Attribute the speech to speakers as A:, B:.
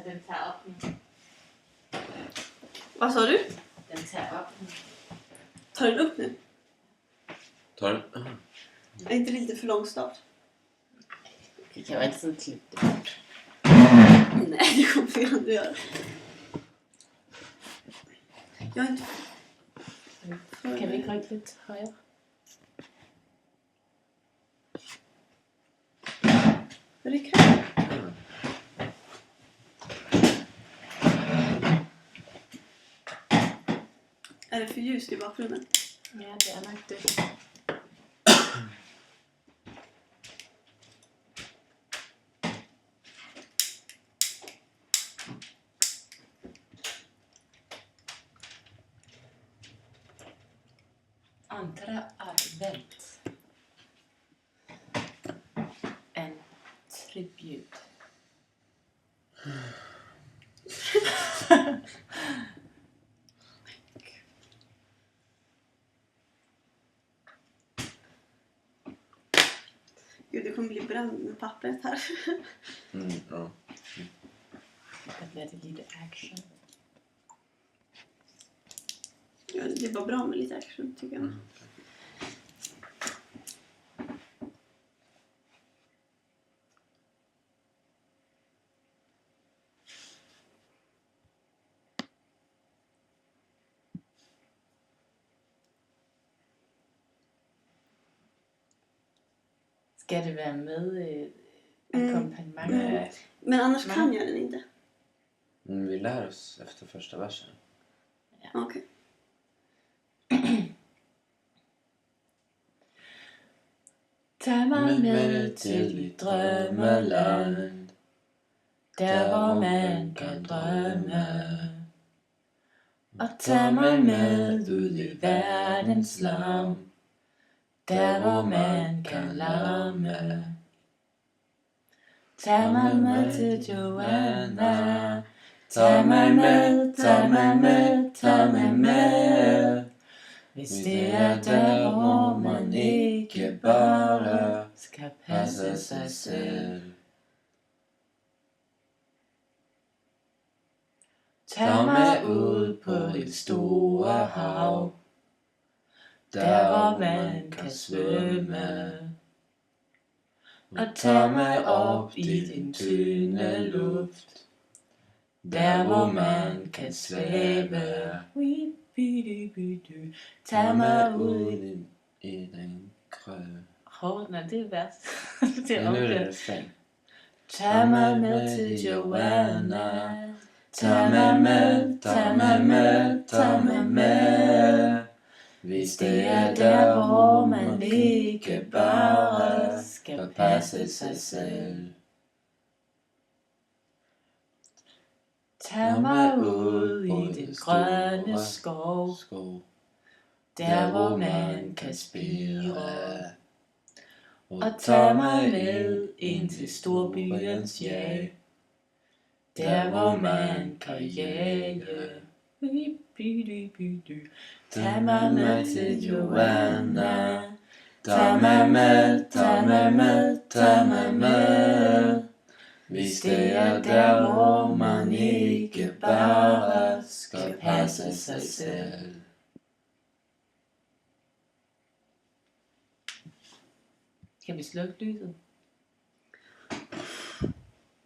A: den tager op nu.
B: Hvad sa du?
A: Den tager op nu.
B: Tar den upp nu?
C: Tar den?
B: Är inte det lite för lång start?
A: Vi kan jo altid klippe det bort.
B: Nej, det kommer vi aldrig göra. Jag är inte...
A: Kan vi ikke rykke lidt højere?
B: Ryck här. Är det för ljust i bakgrunden?
A: Ja, det er nok det. Andra advent. En tribut.
B: Gud, det kommer bli brand med pappret här.
C: Ja.
A: Der bliver det lite action.
B: Ja, det är bara bra med lite action, tycker jag.
A: Skal det være med akkompagnement?
B: Men annars kan jag den inte.
C: Vi lär oss efter första versen.
B: Okej.
A: Tag mig med til dit drømmeland, der hvor man kan drømme. Og tag mig med ud i verdens larm, der hvor man kan larme. Tag mig med til Joanna, tag mig med, tag mig med, tag mig med. Hvis det er der, hvor man ikke bare skal passe sig selv. Tag mig ud på det store hav, der hvor man kan svømme. Og tag mig op i den tynde luft, der hvor man kan svæve. Tag mig ud
C: i den krølle.
A: Nej, det er værst. Det er
C: Nu er det
A: omkring.
C: refræng.
A: Tag mig med til Joanna. Tag mig med, tag mig med, tag mig med. Hvis det er der, hvor man ikke bare skal passe sig selv. Tag mig ud i den grønne skov, der hvor man kan spire. Og tag mig med ind til storbyens jag, der hvor man kan jage. Tag mig med til Joanna. Tag mig med, tag mig med, tag mig med. Hvis det er der, hvor man ikke bare skal passe sig selv. Kan vi slukke lyset?